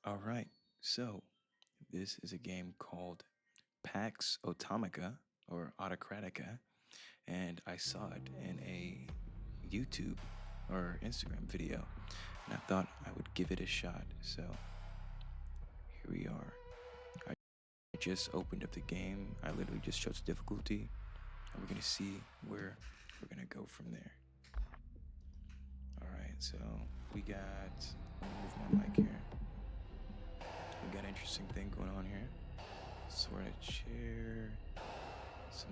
All right, so this is a game called Pax Automica or Autocratica, and I saw it in a YouTube or Instagram video, and I thought I would give it a shot. So here we are. I just opened up the game. I literally just chose difficulty, and we're gonna see where we're gonna go from there. All right, so we got. Let me move my mic here. We got an interesting thing going on here. Sort of chair, some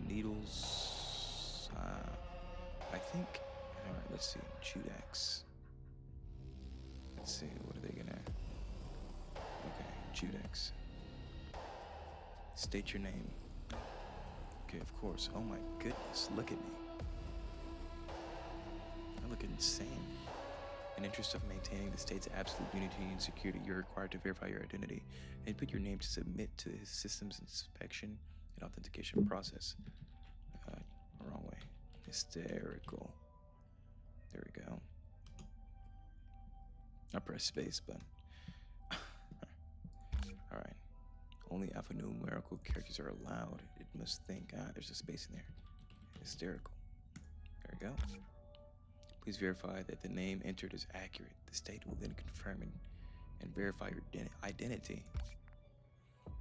needles. I think. All right, let's see. Judex. Let's see. What are they gonna? Okay, Judex. State your name. Okay, of course. Oh my goodness, look at me. I look insane. In interest of maintaining the state's absolute unity and security, you're required to verify your identity and put your name to submit to his system's inspection and authentication process. Uh, Wrong way. Hysterical. There we go. I press space, but all right. Only alphanumerical characters are allowed. It must think. There's a space in there. Hysterical. There we go. Please verify that the name entered is accurate. The state will then confirm and verify your identity.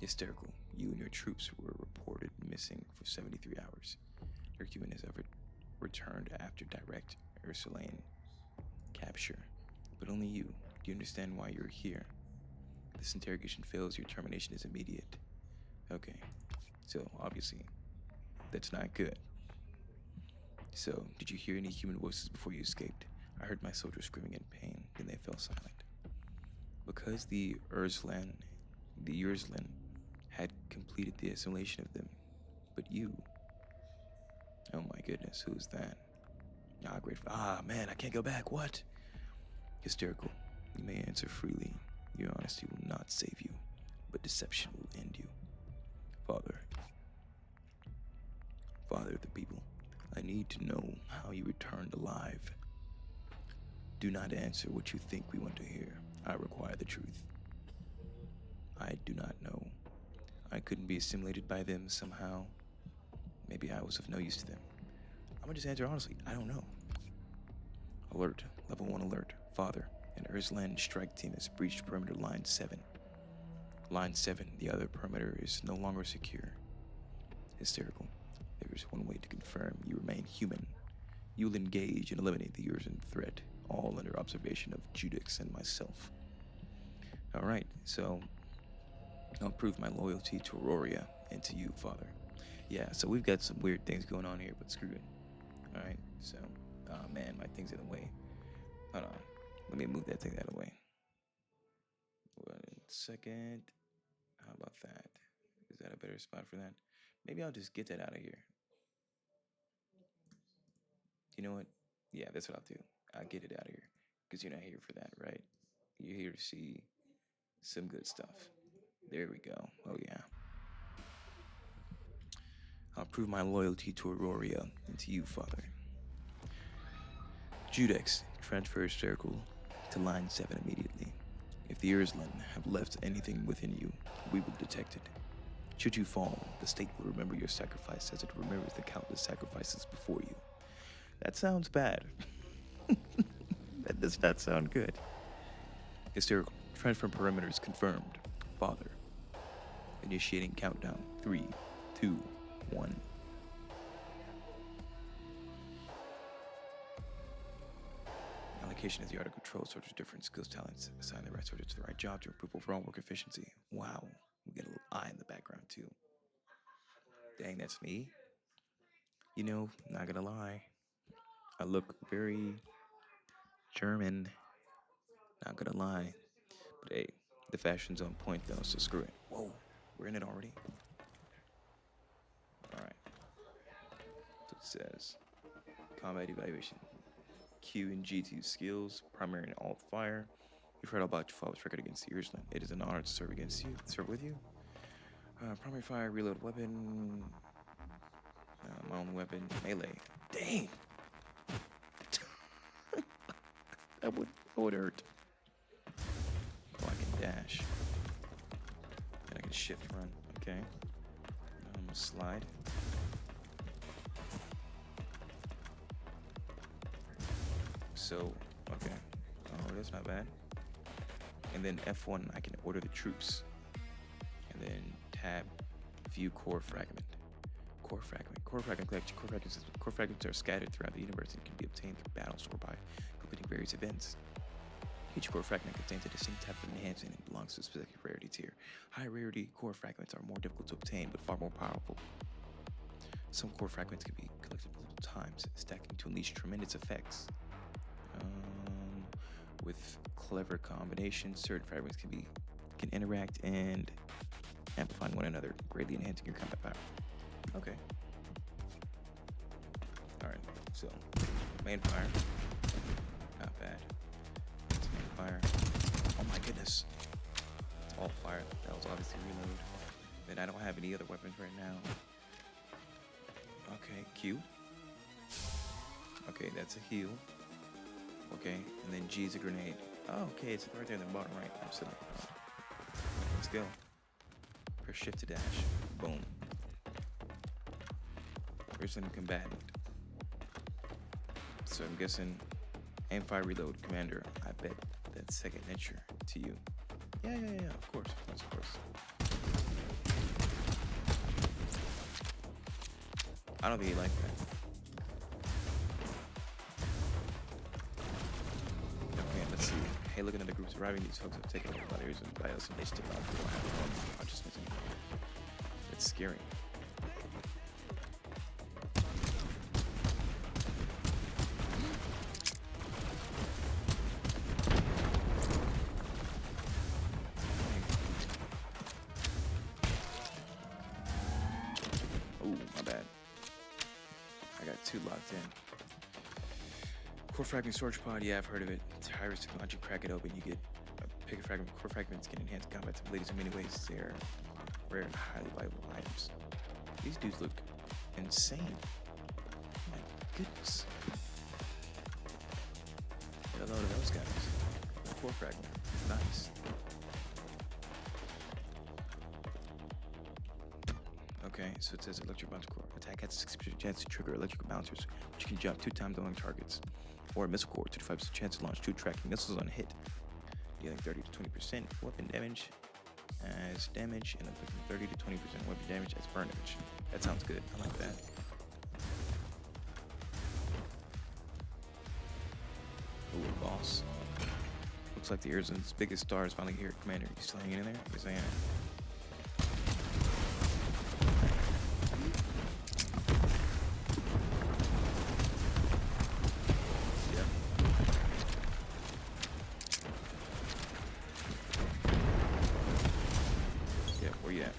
Hysterical. You and your troops were reported missing for 73 hours. Your human has ever returned after direct Ursuline capture. But only you. Do you understand why you're here? If this interrogation fails, your termination is immediate. Okay. So, obviously, that's not good. So, did you hear any human voices before you escaped? I heard my soldiers screaming in pain, then they fell silent. Because the Urslin had completed the assimilation of them. But you, oh my goodness, who is that? Ah, great. Ah, man, I can't go back. What? Hysterical. You may answer freely. Your honesty will not save you, but deception will end you. Father, Father of the people, I need to know how you returned alive. Do not answer what you think we want to hear. I require the truth. I do not know. I couldn't be assimilated by them somehow. Maybe I was of no use to them. I'm gonna just answer honestly. I don't know. Alert. Level 1 alert. Father, an Ursland strike team has breached perimeter line 7. Line 7, the other perimeter, is no longer secure. Hysterical. There is one way to confirm you remain human. You will engage and eliminate the Ursan threat, all under observation of Judix and myself. Alright, so I'll prove my loyalty to Auroria and to you, Father. Yeah, so we've got some weird things going on here, but screw it. Alright, so, oh man, my thing's in the way. Hold on, let me move that thing out of the way. 1 second. How about that? Is that a better spot for that? Maybe I'll just get that out of here. You know what? Yeah, that's what I'll do. I'll get it out of here. Because you're not here for that, right? You're here to see some good stuff. There we go. Oh, yeah. I'll prove my loyalty to Auroria and to you, Father. Judex, transfer Hysterical to line 7 immediately. If the Urslin have left anything within you, we will detect it. Should you fall, the state will remember your sacrifice as it remembers the countless sacrifices before you. That sounds bad. That does not sound good. Hysterical. Transfer perimeters confirmed. Father. Initiating countdown. 3, 2, 1. Allocation is the art of control. Soldiers' different skills, talents. Assign the right soldier to the right job to improve overall work efficiency. Wow. We get a little eye in the background, too. Dang, that's me. You know, not gonna lie. I look very German. Not gonna lie. But hey, the fashion's on point though, so screw it. Whoa, we're in it already? Alright. So it says combat evaluation. Q and G2 skills, primary and alt fire. You've heard all about your father's record against the Ursuline. It is an honor to serve with you. Primary fire, reload weapon. My own weapon, melee. Dang! that would hurt. Blocking dash. And I can shift run. Okay. Slide. So, okay. Oh, that's not bad. And then F1, I can order the troops. And then tab, view core fragment. Core fragment. Core fragments are scattered throughout the universe and can be obtained through battles or by completing various events. Each core fragment contains a distinct type of enhancement and belongs to a specific rarity tier. High rarity core fragments are more difficult to obtain, but far more powerful. Some core fragments can be collected multiple times, stacking to unleash tremendous effects. With clever combinations, certain fragments can interact and amplifying one another, greatly enhancing your combat power. Okay. Alright, so main fire. Not bad. It's main fire. Oh my goodness. It's all fire. That was obviously reload. Then I don't have any other weapons right now. Okay, Q. Okay, that's a heal. Okay, and then G is a grenade. Oh, okay, it's right there in the bottom right. I'm sitting. Let's go. Press shift to dash. Boom. Person combatant. So I'm guessing aim, fire, reload, commander. I bet that's second nature to you. Yeah, of course. I don't think he liked that. Okay, let's see. Hey, look at another groups arriving. These folks have taken over by areas and by us, and they still don't have one consciousness. It's scary. Oh, my bad. I got two locked in. Core fragment storage pod, yeah, I've heard of it. It's high-risk technology. Crack it open, you get a pick a fragment. Core fragments can enhance combat abilities in many ways. They're rare and highly valuable items. These dudes look insane. My goodness. Get a load of those guys. Core fragment, nice. Okay, so it says electric bouncer core. Attack has a 60% chance to trigger electrical bouncers, which can jump 2 times on targets. Or a missile core, 25% chance to launch 2 tracking missiles on hit, dealing 30 to 20% weapon damage as damage, and inflicting 30 to 20% weapon damage as burn damage. That sounds good. I like that. Ooh, boss. Looks like the Arizon's biggest star is finally here. Commander, you still hanging in there? Yes, I am. Where you at?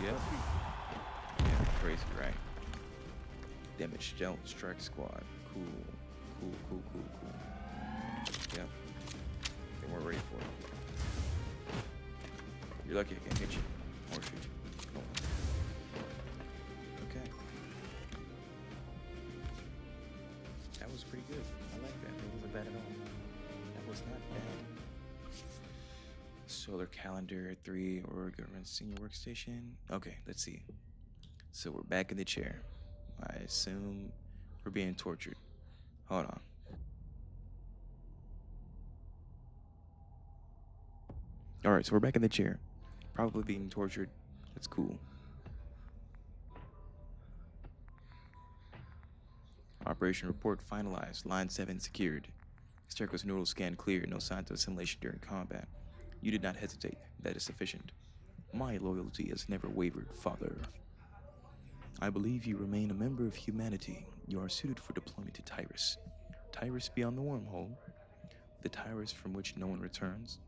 Yep. Yeah, crazy, right? Damage don't strike squad. Cool. Yep. They weren't ready for it. You're lucky I can't hit you. Or shoot you. Oh. Okay. That was pretty good. I like that. It wasn't bad at all. That was not bad. Solar calendar 3 or government senior workstation. Okay, let's see. So we're back in the chair. I assume we're being tortured. Hold on. Alright, so we're back in the chair. Probably being tortured. That's cool. Operation report finalized. Line 7 secured. Circus neural scan clear. No signs of assimilation during combat. You did not hesitate. That is sufficient. My loyalty has never wavered, Father. I believe you remain a member of humanity. You are suited for deployment to Tyrus. Tyrus beyond the wormhole. The Tyrus from which no one returns.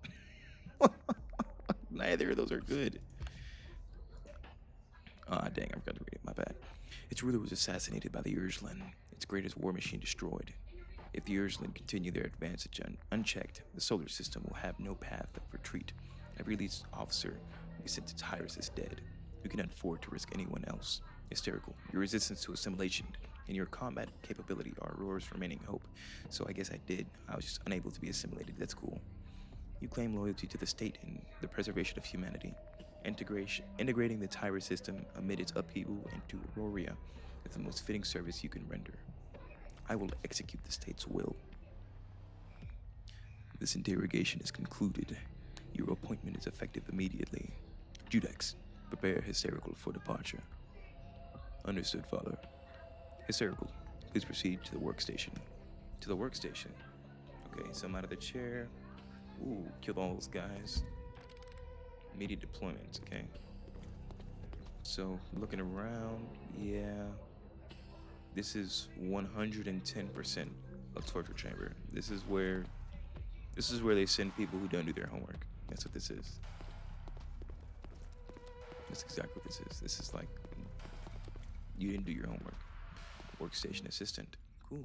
Neither of those are good. Ah, dang, I forgot to read it. My bad. Its ruler was assassinated by the Urslan. Its greatest war machine destroyed. If the Urslan continue their advantage unchecked, the solar system will have no path of retreat. Every lead officer we sent to Tyrus is dead. We cannot afford to risk anyone else. Hysterical. Your resistance to assimilation and your combat capability are Aurora's remaining hope. So I guess I did. I was just unable to be assimilated. That's cool. You claim loyalty to the state and the preservation of humanity. Integrating the Tyra system amid its upheaval into Auroria is the most fitting service you can render. I will execute the state's will. This interrogation is concluded. Your appointment is effective immediately. Judex, prepare Hysterical for departure. Understood, Father. Hysterical, please proceed to the workstation. To the workstation? Okay, so I'm out of the chair. Ooh, kill all those guys. Immediate deployment, okay. So, looking around, yeah. This is 110% a torture chamber. This is where they send people who don't do their homework. That's what this is. That's exactly what this is. This is like, you didn't do your homework. Workstation assistant. Cool.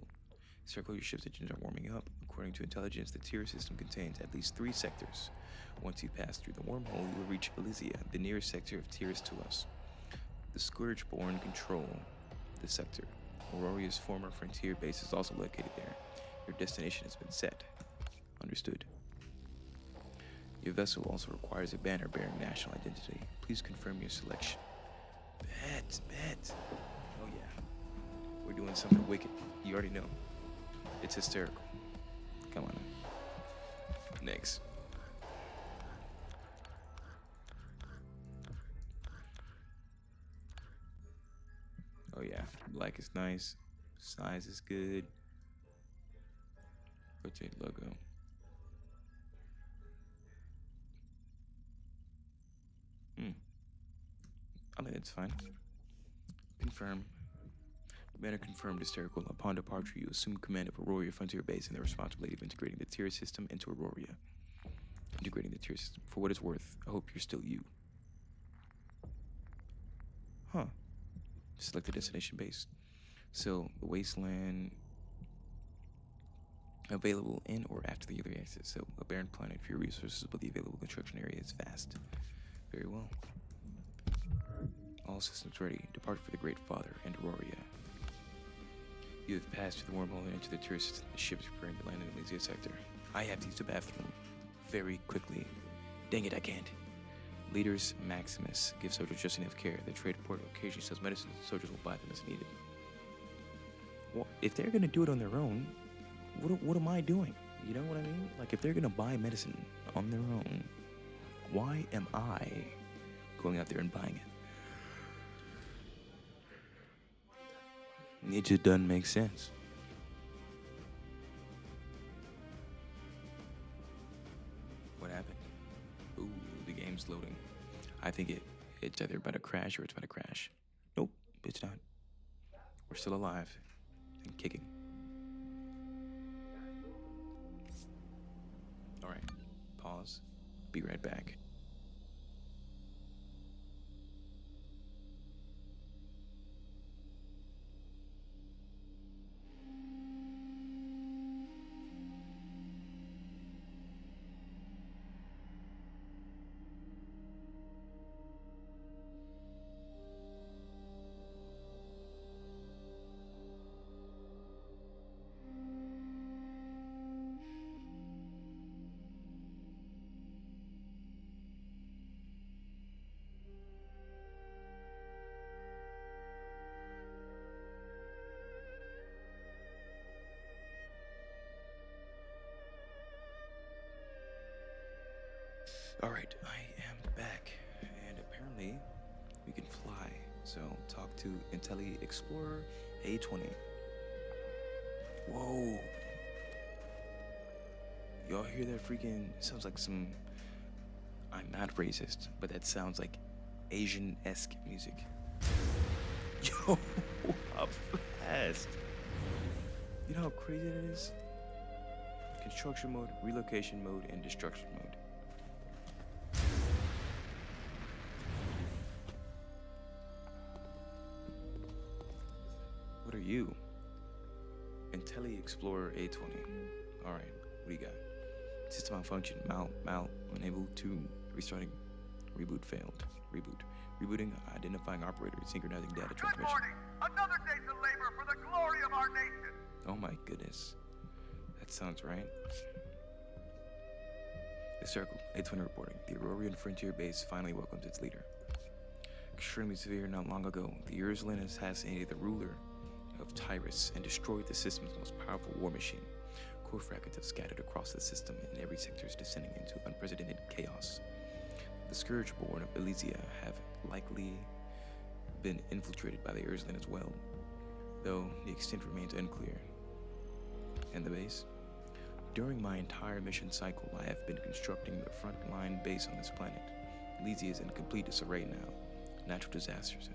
Circle your ship's engines are warming up. According to intelligence, the tier system contains at least 3 sectors. Once you pass through the wormhole, you will reach Elysia, the nearest sector of tiers to us. The Scourgeborn control the sector. Auroria's former frontier base is also located there. Your destination has been set. Understood. Your vessel also requires a banner bearing national identity. Please confirm your selection. Bet. Oh yeah. We're doing something wicked. You already know. It's hysterical. Come on. Next. Oh yeah. Black is nice. Size is good. Rotate logo. I think it's fine. Confirm. Banner confirmed hysterical. Upon departure, you assume command of Auroria Frontier Base and the responsibility of integrating the tier system into Auroria. Integrating the tier system. For what it's worth, I hope you're still you. Huh. Select the destination base. So, the wasteland available in or after the early access. So, a barren planet for your resources, but the available construction area is vast. Very well. All systems ready. Depart for the Great Father and Auroria. You have passed through the wormhole and entered the tier system. The ship is preparing to land in the Elysia sector. I have to use the bathroom very quickly. Dang it, I can't. Leaders Maximus. Give soldiers just enough care. The trade port occasionally sells medicine. Soldiers will buy them as needed. Well, if they're gonna do it on their own, what am I doing? You know what I mean? Like, if they're gonna buy medicine on their own, why am I going out there and buying it? It just doesn't make sense. What happened? Ooh, the game's loading. I think it's either about to crash or it's about to crash. Nope, it's not. We're still alive and kicking. All right, pause. Be right back. All right, I am back, and apparently we can fly. So talk to Intelli Explorer A20. Whoa! Y'all hear that freaking? Sounds like some. I'm not racist, but that sounds like Asian-esque music. Yo, how fast! You know how crazy that is? Construction mode, relocation mode, and destruction mode. What are you? Intelli Explorer A20. Alright, what do you got? System malfunction. Unable to restarting. Reboot failed. Reboot. Rebooting, identifying operator, synchronizing data Good transmission. morning! Another day's of labor for the glory of our nation! Oh my goodness. That sounds right. The Circle, 820 reporting. The Aurorian frontier base finally welcomes its leader. Extremely severe not long ago, the Ursuline assassinated the ruler of Tyrus and destroyed the system's most powerful war machine. Core fragments have scattered across the system, and every sector is descending into unprecedented chaos. The Scourge-born of Elysia have likely been infiltrated by the Ursuline as well, though the extent remains unclear. And the base? During my entire mission cycle, I have been constructing the frontline base on this planet. Elysia is in complete disarray now. Natural disasters,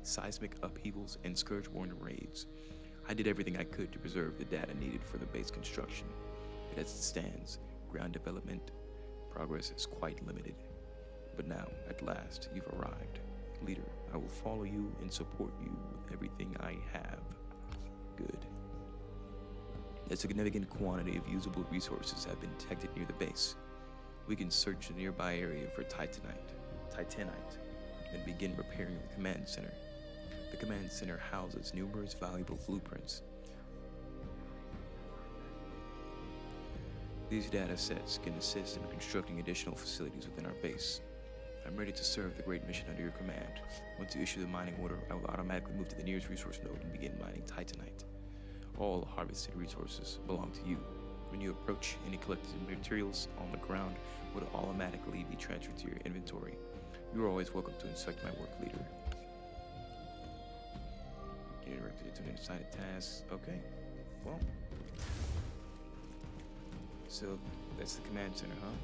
seismic upheavals, and Scourge-born raids. I did everything I could to preserve the data needed for the base construction. But as it stands, ground development progress is quite limited. But now, at last, you've arrived. Leader, I will follow you and support you with everything I have. Good. A significant quantity of usable resources have been detected near the base. We can search the nearby area for Titanite, and begin repairing the command center. The command center houses numerous valuable blueprints. These data sets can assist in constructing additional facilities within our base. I'm ready to serve the great mission under your command. Once you issue the mining order, I will automatically move to the nearest resource node and begin mining Titanite. All harvested resources belong to you. When you approach, any collected materials on the ground will automatically be transferred to your inventory. You are always welcome to inspect my work, leader. Get directed to an undecided task. Okay, well. So, that's the command center, huh?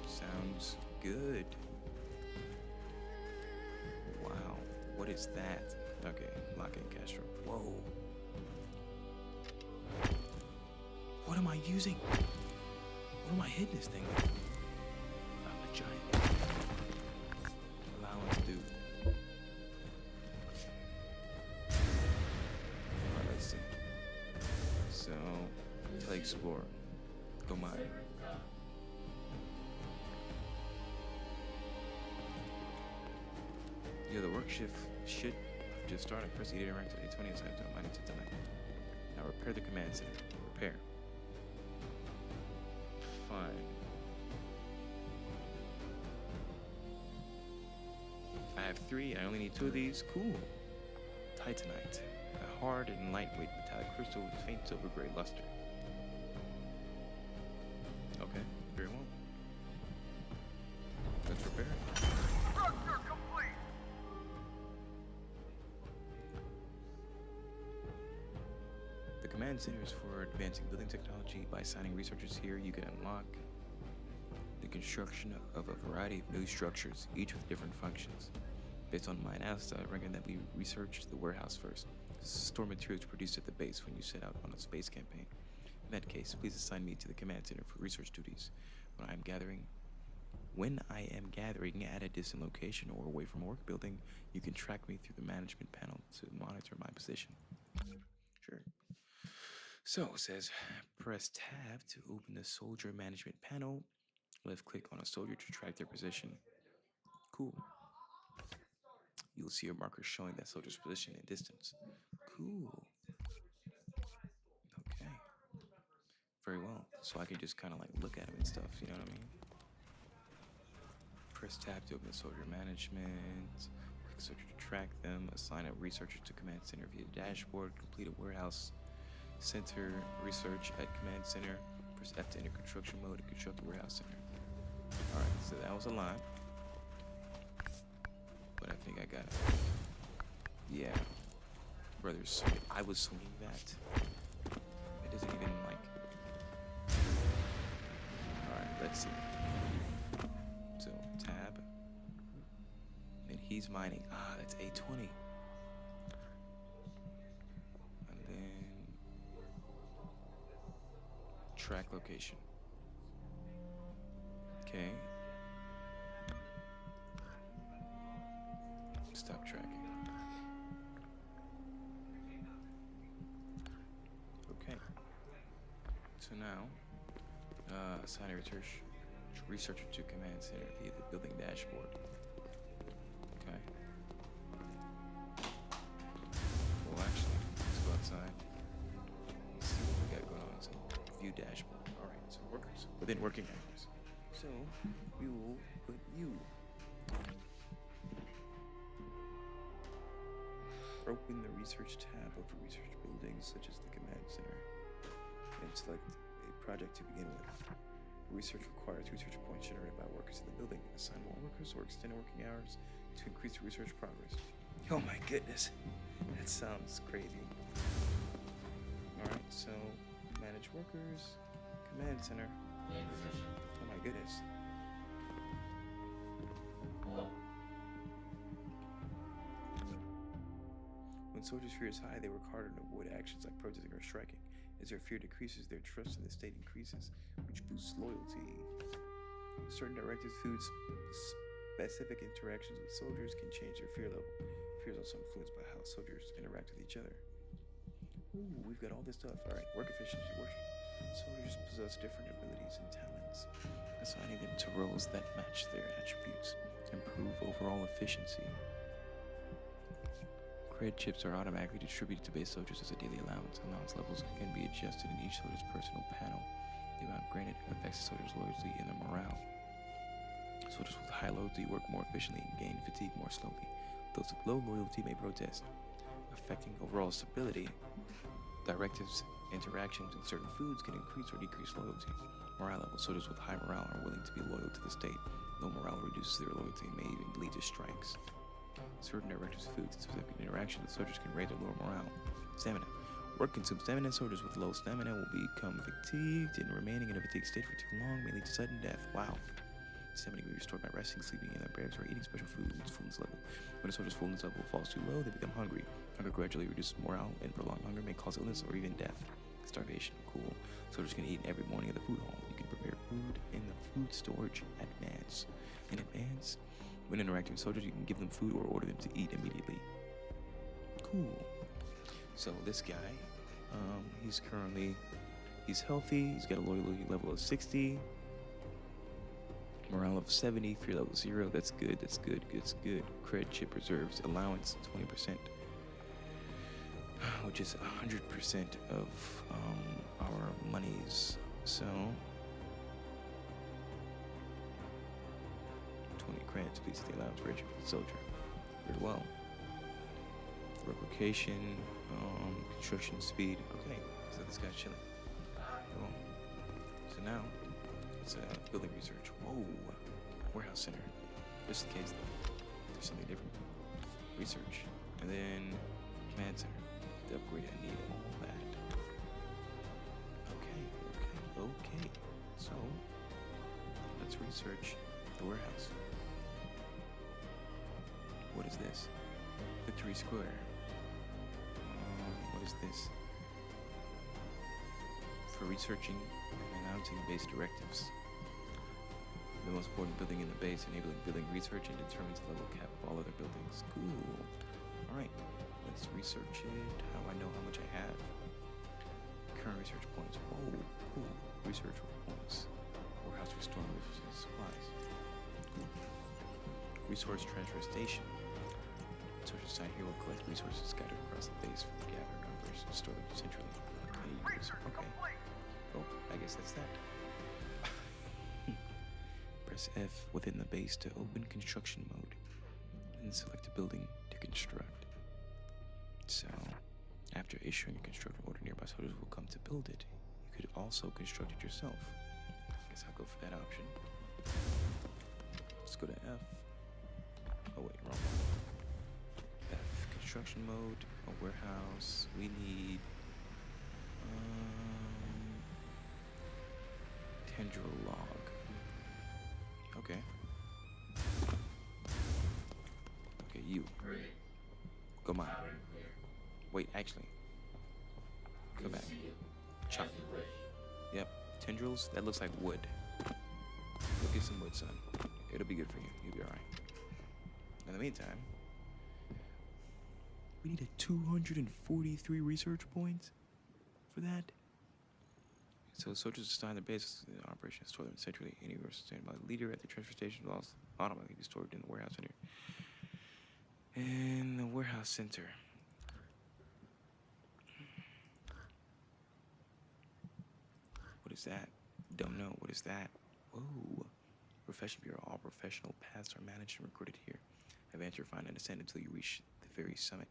Sounds good. Wow, what is that? Okay, lock in Castro. Whoa. What am I using? What am I hitting this thing with? I'm a giant. Allowance do. Alright, let's see. So, play explore. Go mine. Yeah, the work shift should just start. I press E to interact with A20 and send it to mining to tonight. Now repair the command center. Repair. Fine. I have 3. I only need 2 of these. Cool. Titanite. A hard and lightweight metallic crystal with faint silver gray luster. Okay, very well. Let's repair it. Structure complete! The command center is for advancing building technology. By signing researchers here, you can unlock the construction of a variety of new structures, each with different functions. Based on my analysis, I reckon that we research the warehouse first. This is store materials produced at the base when you set out on a space campaign. In that case, please assign me to the command center for research duties. When I am gathering at a distant location or away from a work building, you can track me through the management panel to monitor my position. Sure. So it says, press tab to open the soldier management panel. Left click on a soldier to track their position. Cool. You'll see a marker showing that soldier's position and distance. Cool. Okay. Very well. So I can just kind of like look at him and stuff, you know what I mean? Press tab to open the soldier management. Click soldier to track them. Assign a researcher to command center via dashboard. Complete a warehouse center research at command center. Press F to enter construction mode and construct the warehouse center. Alright, so that was a lie. But I think I got it. Yeah. Brothers, I was swinging that. It doesn't even like... Alright, let's see. So, tab. And he's mining. Ah, that's A20. And then... track location. Okay. Stop tracking. Okay. So now, assign a researcher to command center via the building dashboard. dashboard. Alright, so workers within working hours. So we will put you. Open the research tab of research buildings such as the command center and select a project to begin with. Research requires research points generated by workers in the building. Assign more workers or extend working hours to increase research progress. Oh my goodness, that sounds crazy. Alright, so manage workers, command center. Oh my goodness. When soldiers' fear is high, they work harder to avoid actions like protesting or striking. As their fear decreases, their trust in the state increases, which boosts loyalty. Certain directives, foods, specific interactions with soldiers can change their fear level. Fear is also influenced by how soldiers interact with each other. Ooh, we've got all this stuff. Alright, work efficiency. Soldiers possess different abilities and talents. Assigning them to roles that match their attributes improve overall efficiency. Cred chips are automatically distributed to base soldiers as a daily allowance. Allowance levels can be adjusted in each soldier's personal panel. The amount granted affects the soldier's loyalty and their morale. Soldiers with high loyalty work more efficiently and gain fatigue more slowly. Those with low loyalty may protest, affecting overall stability. Directives, interactions, and certain foods can increase or decrease loyalty. Morale levels. Soldiers with high morale are willing to be loyal to the state. Low morale reduces their loyalty and may even lead to strikes. Certain directives, foods, and specific interactions with soldiers can raise or lower morale. Stamina. Work consumes stamina. Soldiers with low stamina will become fatigued, and remaining in a fatigued state for too long may lead to sudden death. Wow. Stamina can be restored by resting, sleeping in their barracks, or eating special foods. Fullness level. When a soldier's fullness level falls too low, they become hungry. Hunger gradually reduces morale, and prolonged hunger may cause illness or even death. Starvation. Cool. Soldiers can eat every morning at the food hall. You can prepare food in the food storage in advance. When interacting with soldiers, you can give them food or order them to eat immediately. Cool. So this guy, he's healthy. He's got a loyalty level of 60. Morale of 70. Fear level 0. That's good. That's good. That's good. Cred chip reserves allowance 20%, which is 100% of our monies. So 20 credits, please stay allowance ratio for the soldier. Very well. Replication, construction speed. Okay, so this guy's chilling. Cool. So now it's building research. Whoa, warehouse center. Just in case there's something different. Research, and then command center. The upgrade, I need all that. Okay. So let's research the warehouse. What is this? Victory Square. What is this? For researching and announcing base directives. The most important building in the base, enabling building research and determines the level cap of all other buildings. Cool. Alright, let's research it. How do I know how much I have? Current research points. Whoa, cool. Research points. Warehouse restoring resources and supplies. Cool. Resource transfer station. Sources site here will collect resources scattered across the base from the gathering operations and store them centrally. Research Okay. complete. Oh, I guess that's that. Press F within the base to open construction mode. Then select a building to construct. So, after issuing a construction order, nearby soldiers will come to build it. You could also construct it yourself. Guess I'll go for that option. Let's go to F. Oh wait, wrong one. F, construction mode, a warehouse. We need tendril log. Okay. Okay, you. Go mine. Wait, actually. Go back. Chop. Yep. Tendrils, that looks like wood. Go get some wood, son. It'll be good for you. You'll be alright. In the meantime, we need a 243 research points for that. So soldiers assign their base operation store them centrally. Any resources sustained by the leader at the transfer station will also automatically be stored in the warehouse center. In the warehouse center. What is that? Don't know. What is that? Whoa. Profession Bureau. All professional paths are managed and recorded here. Advance your find and ascend until you reach the very summit.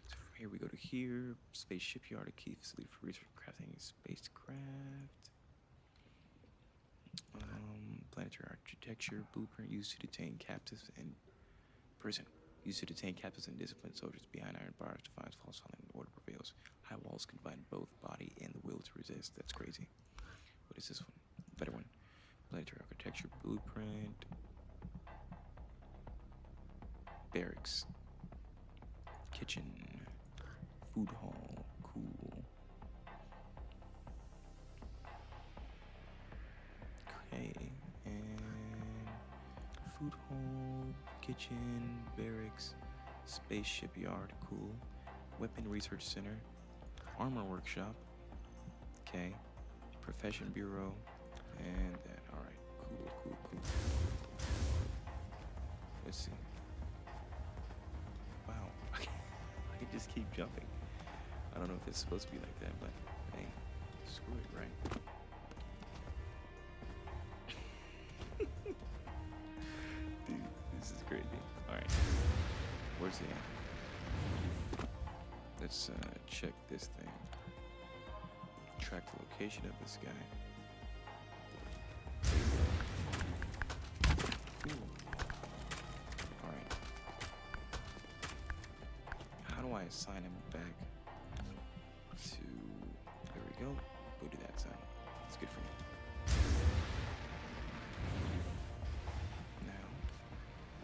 So from here we go to here. Space shipyard, a key facility for research crafting spacecraft. Planetary architecture blueprint used to detain captives and prison. Used to detain captives and discipline soldiers behind iron bars defines false silent and order prevails. High walls confine both body and the will to resist. That's crazy. What is this one? Better one. Planetary architecture blueprint. Barracks. Kitchen. Food hall. Cool. Okay. And food hall, kitchen, barracks, space shipyard. Cool. Weapon research center. Armor workshop. Okay. Profession bureau. And that. Alright. Cool. Let's see. Wow. I can just keep jumping. I don't know if it's supposed to be like that, but hey, screw it, right? Dude, this is crazy. Alright. Where's he at? Let's check this thing. Track the location of this guy. Alright. How do I assign him back to... There we go. Go do that, son. It's good for you. Now,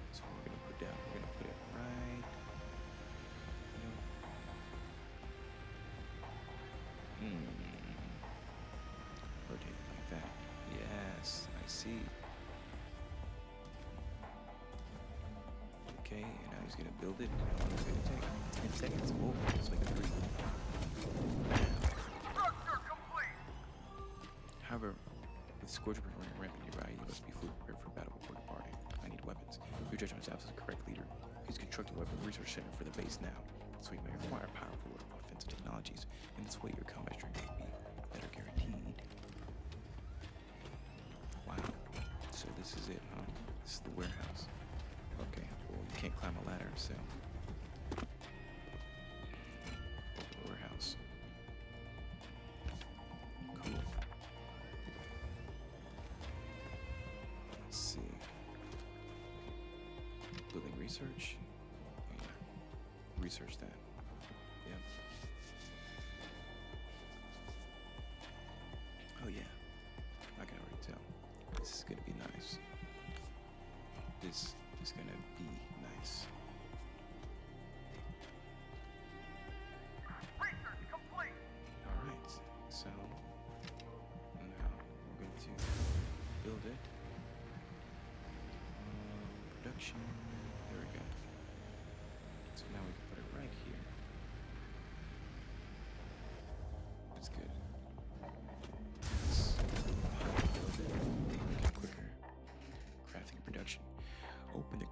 that's what we're gonna put down. We're gonna put it right... Rotate it like that. Yes, I see. Okay, and now he's gonna build it. How long is it gonna take? 10 seconds. Oh, let's make it 3. Structure complete! However, with Scorcher running rampant nearby, you must be fully prepared for battle before departing. I need weapons. Your judgment is the correct leader. He's constructing a weapon research center for the base now, so you may require powerful offensive technologies. In this way, your combat strength may be better guaranteed. Wow. So this is it, huh? This is the warehouse. Okay, well, you can't climb a ladder, so... Warehouse. Cool. Let's see. Building research. Oh, yeah. Research that. Yep. Oh yeah. I can already tell. This is gonna be nice. This is gonna be nice. Research complete! Alright, so now we're going to build it. Production. There we go. So now we can put it right here. That's good. Let's build it. Make it quicker. Crafting and production. Open the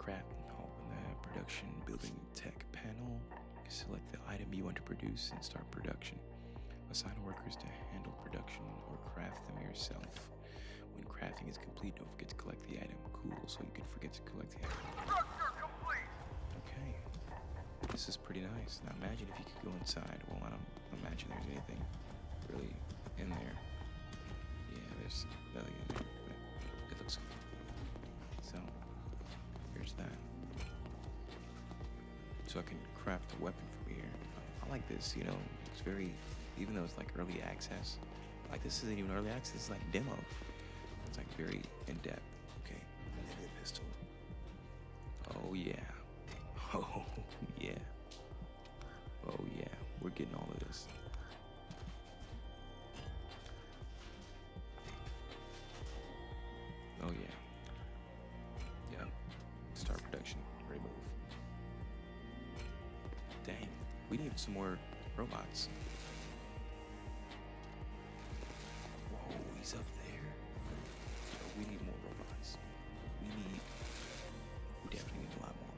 production building tech panel. Select the item you want to produce and start production. Assign workers to handle production or craft them yourself. When crafting is complete, don't forget to collect the item. Cool, so you can forget to collect the item. Structure complete! Okay. This is pretty nice. Now imagine if you could go inside. Well, I don't imagine there's anything really in there. Yeah, there's nothing in there, but it looks good. So, here's that. So I can craft a weapon from here. I like this, you know, it's very, even though it's like early access, like this isn't even early access, it's like demo. It's like very in-depth. Okay, maybe a pistol. Oh yeah. Oh yeah. Oh yeah, we're getting all of this. Oh yeah. Yeah. Start production. Remove. Dang, we need some more robots. Whoa, he's up there. So we need more robots. We definitely need a lot more.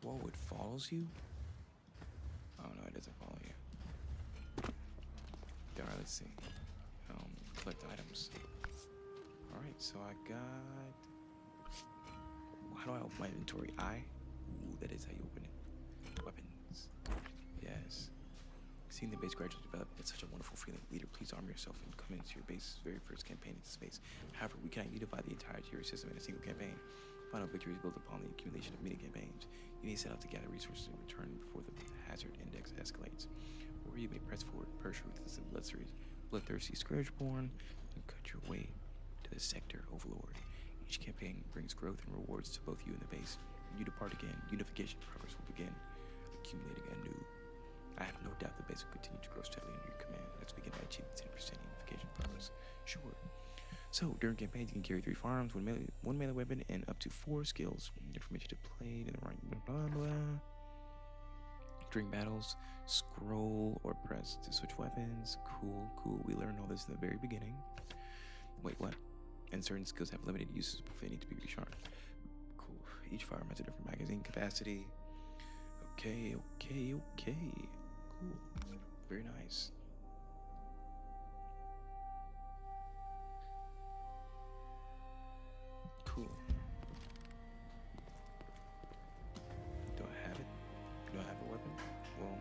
Whoa, it follows you? Oh no, it doesn't follow you. Alright, let's see. Collect items. Alright, so I got... How do I open my inventory? Ooh, that is how you open it. Weapons. Yes. Seeing the base gradually develop, it's such a wonderful feeling. Leader, please arm yourself and come into your base's very first campaign into space. However, we cannot unify the entire tier system in a single campaign. Final victory is built upon the accumulation of many campaigns. You need to set out to gather resources and return before the hazard index escalates. Or you may press forward, push with the bloodthirsty Scourgeborn, and cut your way to the Sector Overlord. Each campaign brings growth and rewards to both you and the base. When you depart again, unification progress will begin, accumulating anew. I have no doubt the base will continue to grow steadily under your command. Let's begin by achieving 10% unification progress. Sure. So, during campaigns, you can carry 3 firearms, one melee weapon, and up to 4 skills. Information to play in the right blah blah. During battles, scroll or press to switch weapons. Cool. We learned all this in the very beginning. Wait, what? And certain skills have limited uses before they need to be recharged. Cool. Each firearm has a different magazine capacity. Okay. Cool. Very nice. Cool. Do I have it? Do I have a weapon? Well,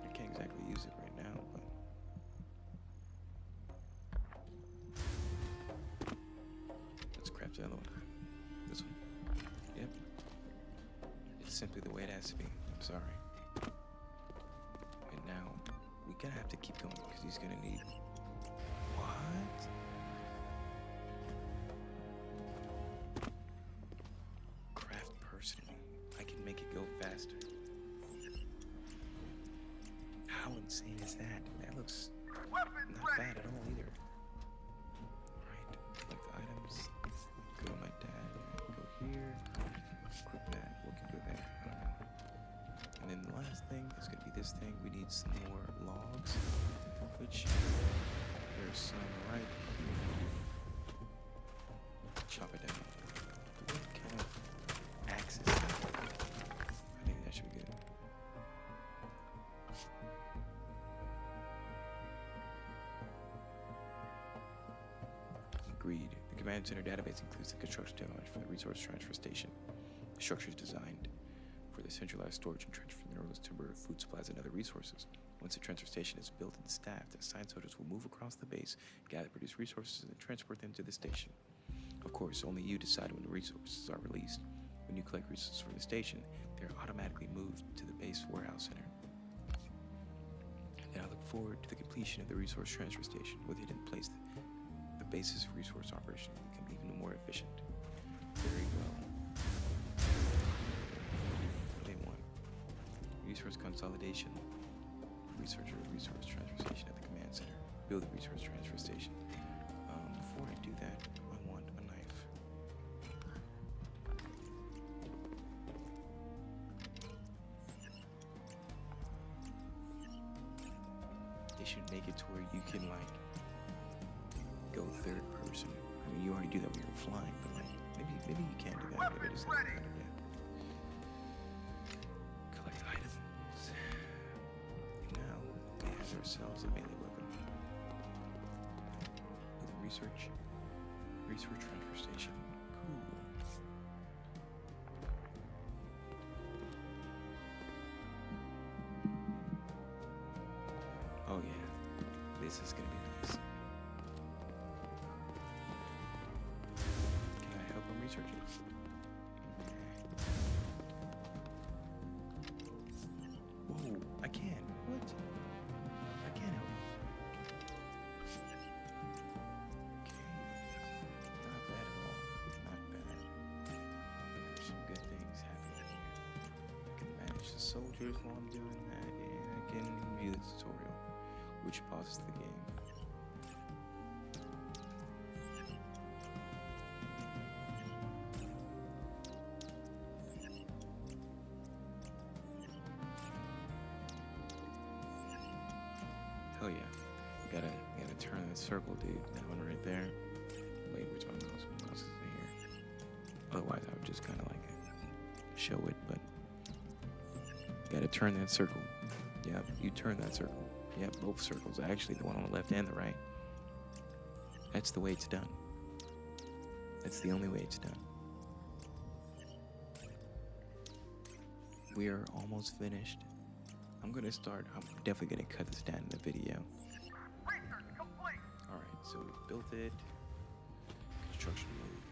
I can't exactly use it right now, but... Let's craft the other one. This one. Yep. It's simply the way it has to be. I'm sorry. And now, we're gonna have to keep going, because he's gonna need... What? Craft personally. I can make it go faster. How insane is that? That looks Weapons not ready. bad at all either. Right, collect the items. Go to my dad. Go here. Equip that. What can we do with that? I don't know. And then the last thing is gonna be this thing. We need some more logs, which there's some right here. Chop it down. What kind of axe is that? I think that should be good. Agreed. The command center database includes the construction technology for the resource transfer station. The structure is designed for the centralized storage and transfer of minerals, timber, food supplies, and other resources. Once the transfer station is built and staffed, assigned soldiers will move across the base, gather, produce resources, and transport them to the station. Of course, only you decide when the resources are released. When you collect resources from the station, they are automatically moved to the base warehouse center. And I look forward to the completion of the resource transfer station. With it in place, the base's resource operation will become even more efficient. Very well. What do they want? Resource consolidation. Researcher resource transfer station at the command center. Build a resource transfer station. Before I do that, I want a knife. They should make it to where you can like go third person. I mean, you already do that when you're flying, but like maybe you can do that. Maybe it doesn't matter. Yeah. Collect items. Now we have ourselves a melee weapon. With a research transfer station. Cool. Oh yeah, this is gonna be nice. Can I help him research it? Whoa, I can. What? I can help. Okay. Not bad at all. Not bad. There's some good things happening here. I can manage the soldiers while I'm doing that, and I can view the tutorial, which pauses the game. Hell yeah. Gotta turn that circle, dude. That one right there. Wait, which one else? What else is in here? Otherwise, I would just kind of like show it, but Gotta turn that circle. Yep, you turn that circle. Yep, both circles. Actually, the one on the left and the right. That's the way it's done. That's the only way it's done. We are almost finished. I'm definitely gonna cut this down in the video. Research complete. Alright, so we built it. Construction mode.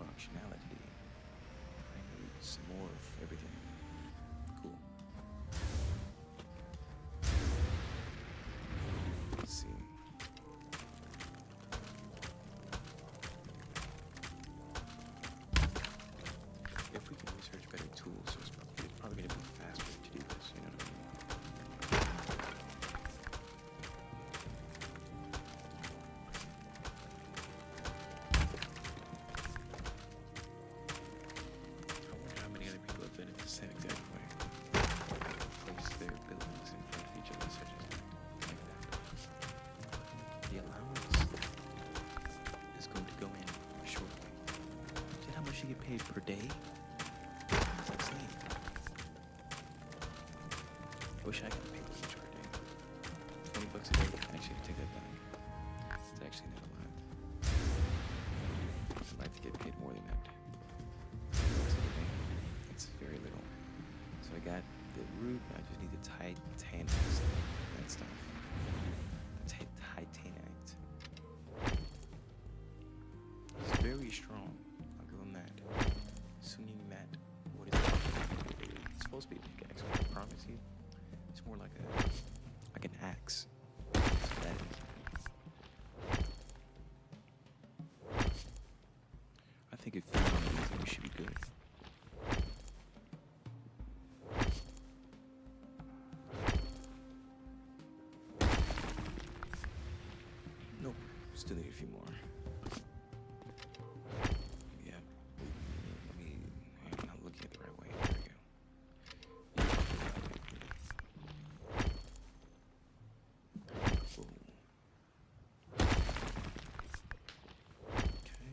Functionality. I need some more of everything. Cool. Let's see. If we can research better tools, so it's probably gonna be faster to do this, you know what I mean? I wonder how many other people have been in the same exact way. Place their buildings in front of each other, such as like that. The allowance is going to go in shortly. See how much you get paid per day? That's insane. Wish I got paid this much per day. $20 a day. Actually, take that back. It's actually not a lot. I'd like to get paid more than that. It's very little. So I got the root. I just need the titanite. That stuff. Titanite. It's very strong. I'll give him that. Swinging that. What is it? It's supposed to be a pickaxe. I promise you. It's more like an axe. That's what that is. I think if we do anything, we should be good. Nope. Still need a few more. Yeah. I'm not looking at the right way. There we go. Cool. Okay.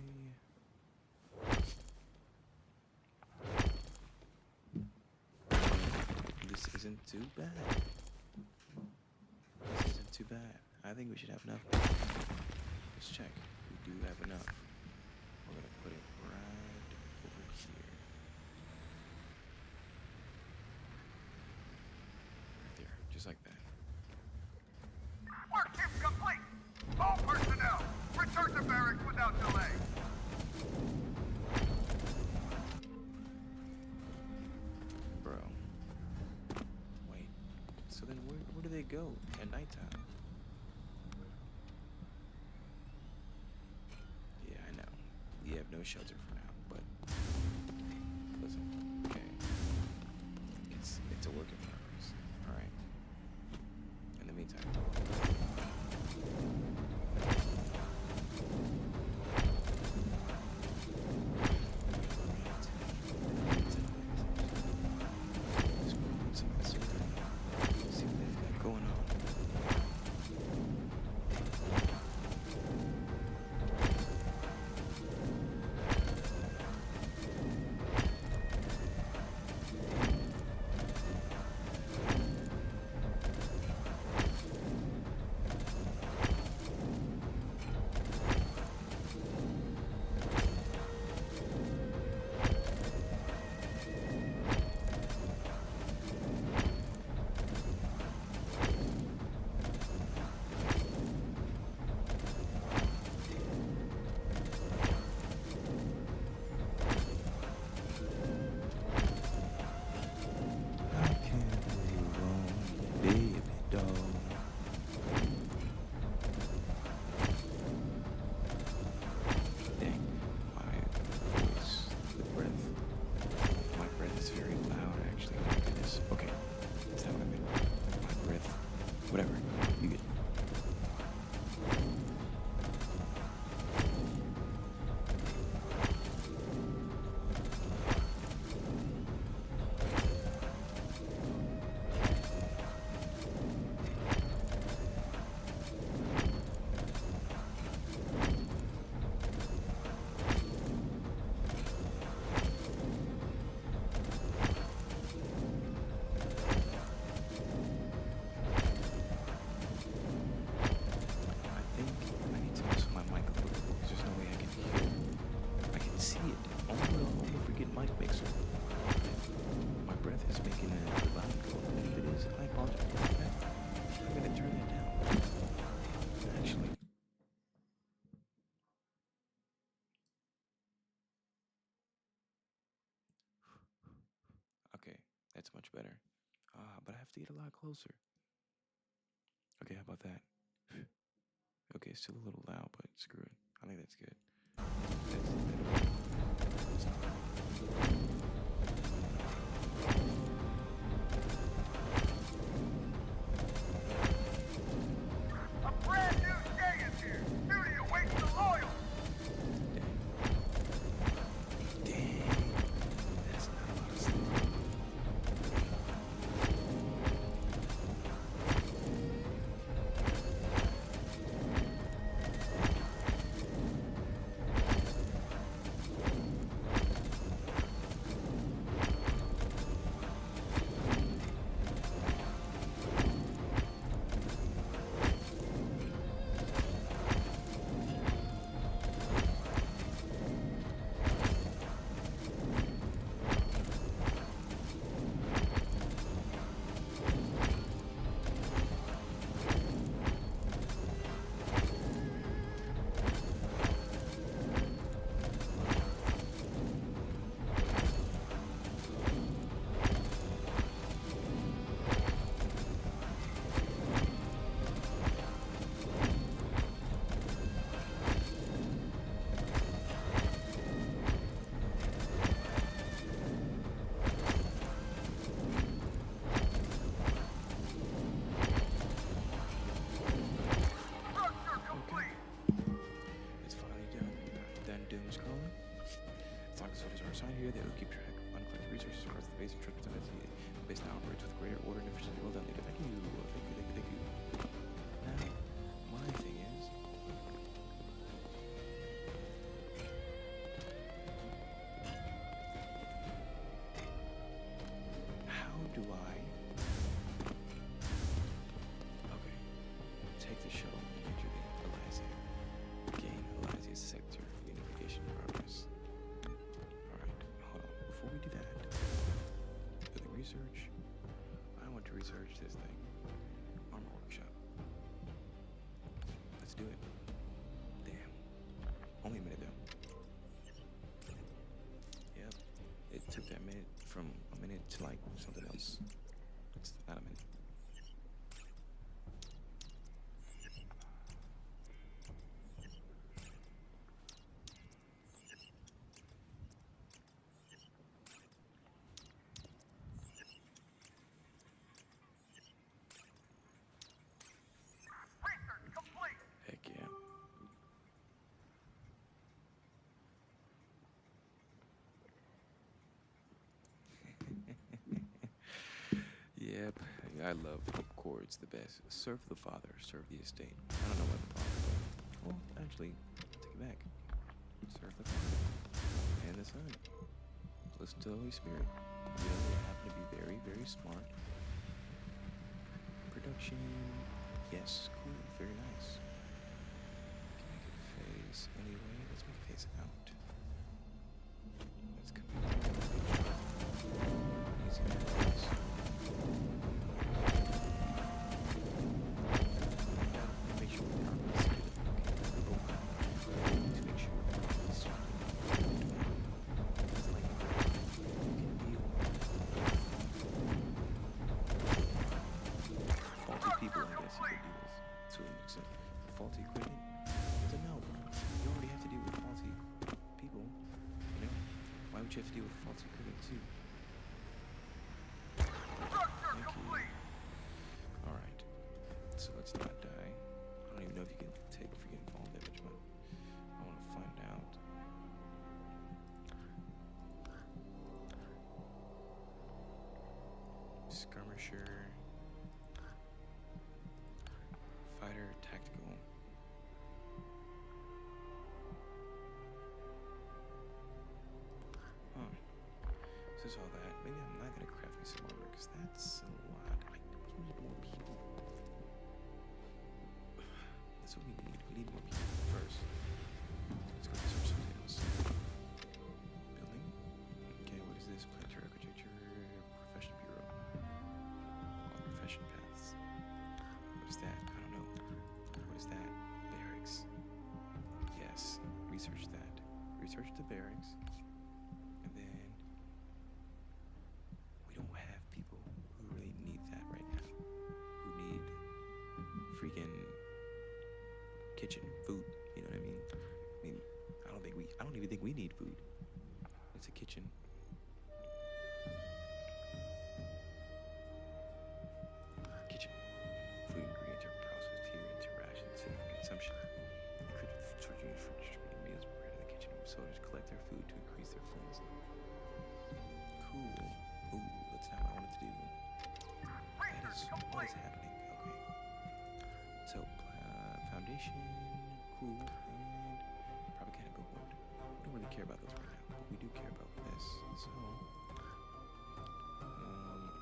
This isn't too bad. This isn't too bad. I think we should have enough. Let's check. We do have enough. We're gonna put it right over here. Right there, just like that. Work is complete. All personnel, return to barracks without delay. Bro. Wait. So then where do they go at nighttime? Yeah, I know. You have no shelter for now, but listen, okay. It's a work in progress. Alright. In the meantime. See what they've got going on. That's much better. But I have to get a lot closer. Okay, how about that? Okay, it's still a little loud, but screw it. I think that's good. A brand new day is here. Duty awaits the loyal. Dang. That's not a lot of sleep. Structure complete. It's finally done. Then doom is calling. As long as soldiers are assigned here, they will keep track of uncollected resources across the base and track them as the base now operates with greater order and efficiency. Well done, leader. Thank you. Thank you. Now, my thing is, how do I? Okay, take the shuttle and enter the Elysia. Gain Elysia's sector. Unification progress. Alright, hold on. Before we do that, building research. I want to research this thing. Armor workshop. Let's do it. Damn. Only a minute though. Yep. It took that minute from a minute to like something else. It's not a minute. Research complete. Heck yeah. Yep, I love chords the best. Serve the Father, serve the estate. I don't know what the Father is. Well, actually, take it back. Serve the Father and the Son. Listen to the Holy Spirit. You know, they happen to be very, very smart. Production, yes, cool, very nice. Can make it face anyway. Let's make it face out. Let's come in. Easy nice. Make sure we're properly seated. Okay. To make sure we're properly seated. It's like you can deal. Faulty people, I guess you could deal with to an extent. Faulty equipment? It's a no. You already have to deal with faulty people. You know? Why would you have to deal with faulty equipment too? Structure complete. Alright. So let's not die. I don't even know if you can take freaking fall damage, but I want to find out. Skirmisher. Fighter, tactical. Huh. So is all that. Maybe I'm not gonna craft me some armor because that's a lot. We need more people. That's what we need. We need more people first. Let's go research something else. Building. Okay, what is this? Planetary architecture. Profession bureau. All profession paths. What is that? I don't know. What is that? Barracks. Yes. Research that. Research the barracks. And then we don't have kitchen. Kitchen. Food ingredients are processed here into rations safe for consumption. The critical shortage for distributing meals prepared in the kitchen where soldiers collect their food to increase their fitness. Cool. Ooh, that's not what I wanted to do. That is what is happening. Okay. So, foundation, cool, and probably kind of go wood. We don't really care about those right now, but we do care about this. So,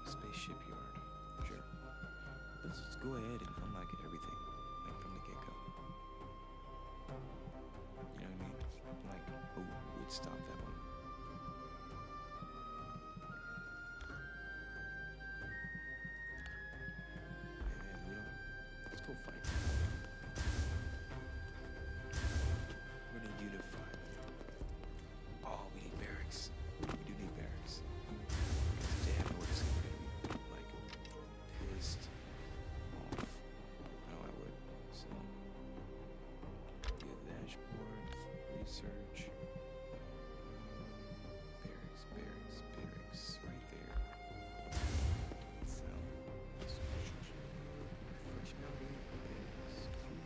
spaceship yard. Sure. Let's just go ahead and unlock everything, like from the get-go. You know what I mean? Like, oh, we'd stop that one. And then we don't. Let's go fight. We're gonna unify. Oh, we need barracks. We do need barracks. Because they have nowhere to sleep, we're gonna be like pissed off. I know I would. So, the dashboard, research, barracks, right there. So, functionality is cool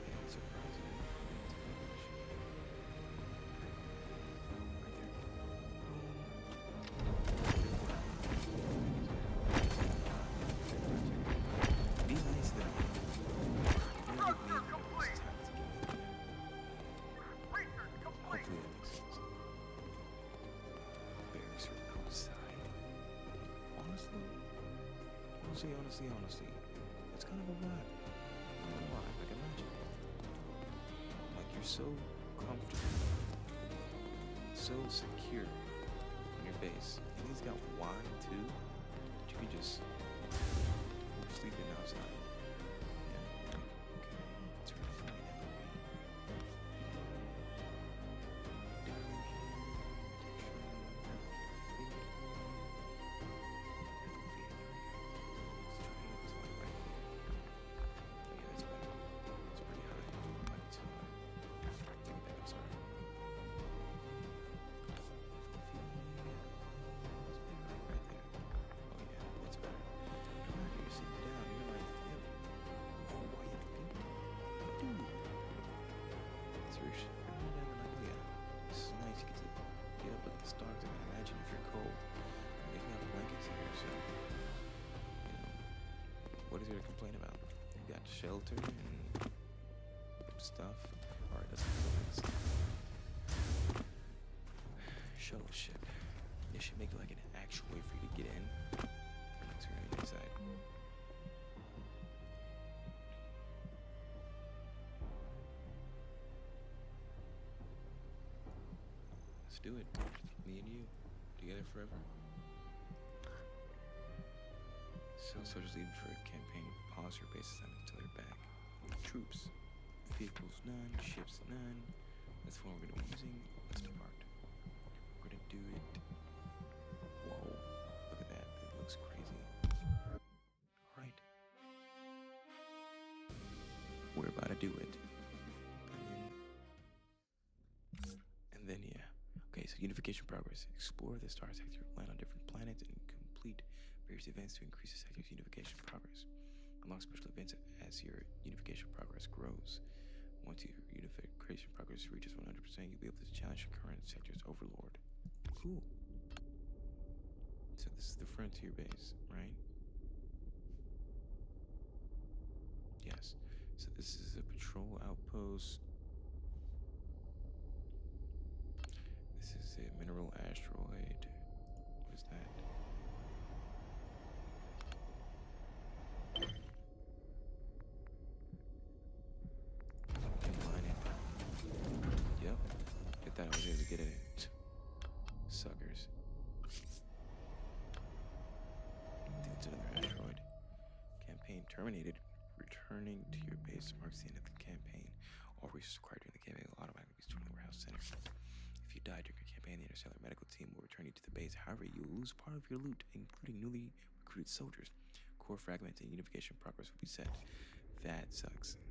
and surprising. Be nice though. Don't give me Structure complete. time to get it. Research complete. Hopefully that makes sense. Barracks are outside. Honestly, it's kind of a vibe. Not a vibe, like imagine. Like you're so comfortable, so secure in your base. And he's got wine too. That you can just sleeping outside. Yeah. Okay. Let's refine that. Stars. I can imagine if you're cold, they've got blankets here, so you know what is there to complain about? You got shelter and stuff. All right, let's go this. Shuttle ship. They should make like an actual way for you to get in. Let's go on the inside. Let's do it. Me and you. Together forever. So soldiers leaving for a campaign. Pause your base assignment until they're back. Troops. Vehicles none. Ships none. That's the one we're going to be using. Let's depart. We're going to do it. Whoa. Look at that. It looks crazy. Alright. We're about to do it. And then yeah. Okay, so unification progress. Explore the star sector, land on different planets, and complete various events to increase the sector's unification progress. Unlock special events as your unification progress grows. Once your unification progress reaches 100%, you'll be able to challenge your current sector's overlord. Cool. So this is the frontier base, right? Yes. So this is a patrol outpost. This is a mineral asteroid. What is that? Can mine it. Yep. I thought I was able to get it. Suckers. I think it's another asteroid. Campaign terminated. Returning to your base marks the end of the campaign. All resources acquired during the campaign will automatically be stored in the warehouse center. If you die during your campaign, the interstellar medical team will return you to the base. However, you will lose part of your loot, including newly recruited soldiers. Core fragments and unification progress will be set. That sucks.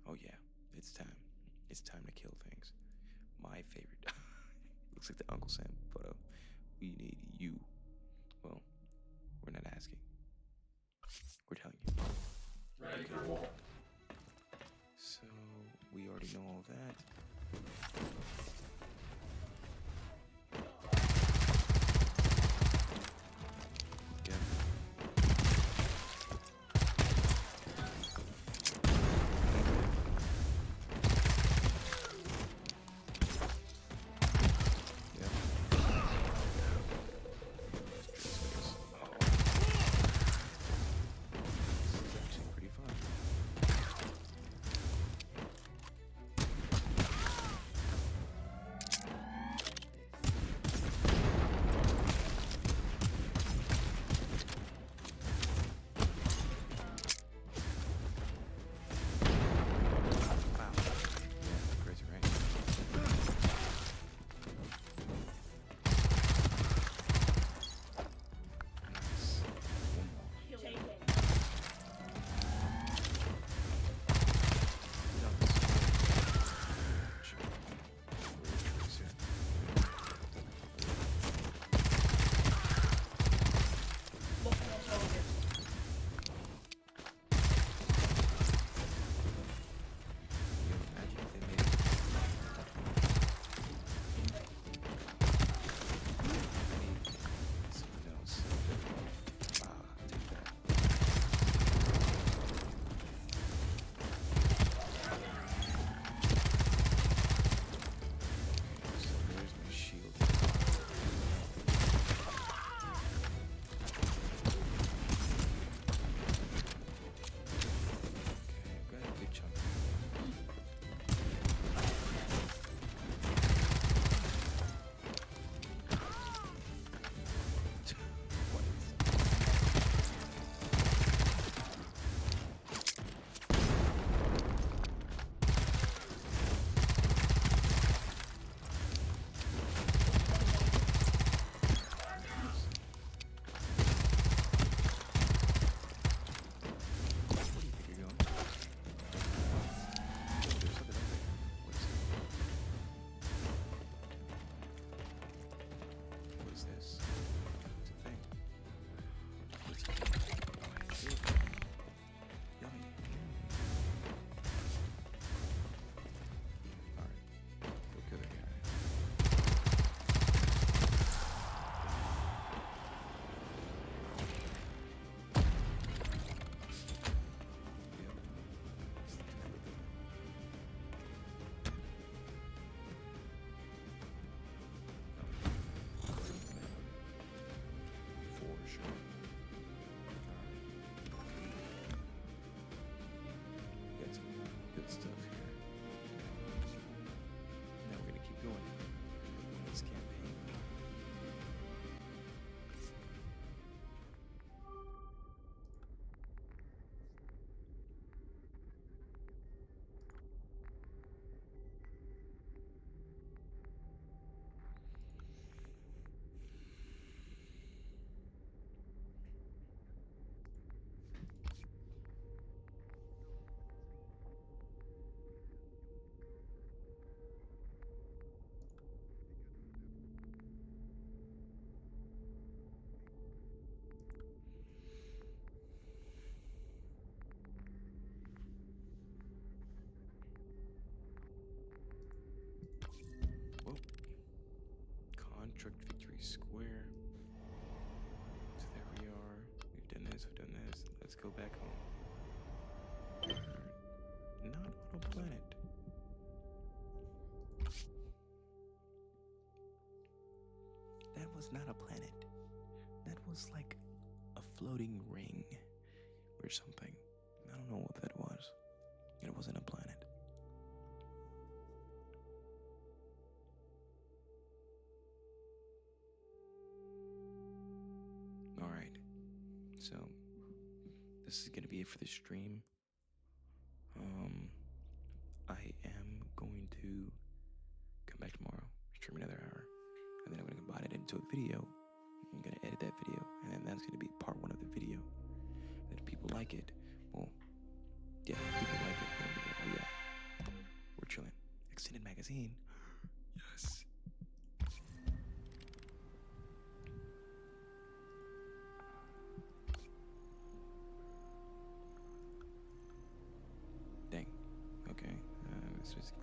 Oh yeah, it's time. It's time to kill things. Sam, but we need you. Well, we're not asking. We're telling you. Ready for war. So we already know all that. Yeah. Pretty fun. Wow. Yeah, crazy, right? Nice. One more. Take it. No, this is Look at your shoulders. you imagine if they made it? I need something else. Take that. So there's my shield. Okay, I've got a good chunk. What is Where do you think you're going? Oh, there's something up there. What is it? What is this? It's a thing. What's it? Oh, I feel it. Yummy. Alright. Go kill that guy. Yep. That's everything. For sure. Got some good stuff here. Now we're gonna keep going in this campaign. Whoa. Contract Victory Square. So there we are. We've done this, we've done this. Let's go back home. Not on a planet. That was not a planet. That was like a floating ring or something. I don't know what that was. It wasn't a planet. Alright. So this is gonna be it for the stream. I am going to come back tomorrow, stream another hour, and then I'm gonna combine it into a video. I'm gonna edit that video, and then that's gonna be part one of the video. And if people like it, well, yeah, if people like it, then we'll be like, oh yeah, we're chilling. Extended magazine. Yes. Swiss.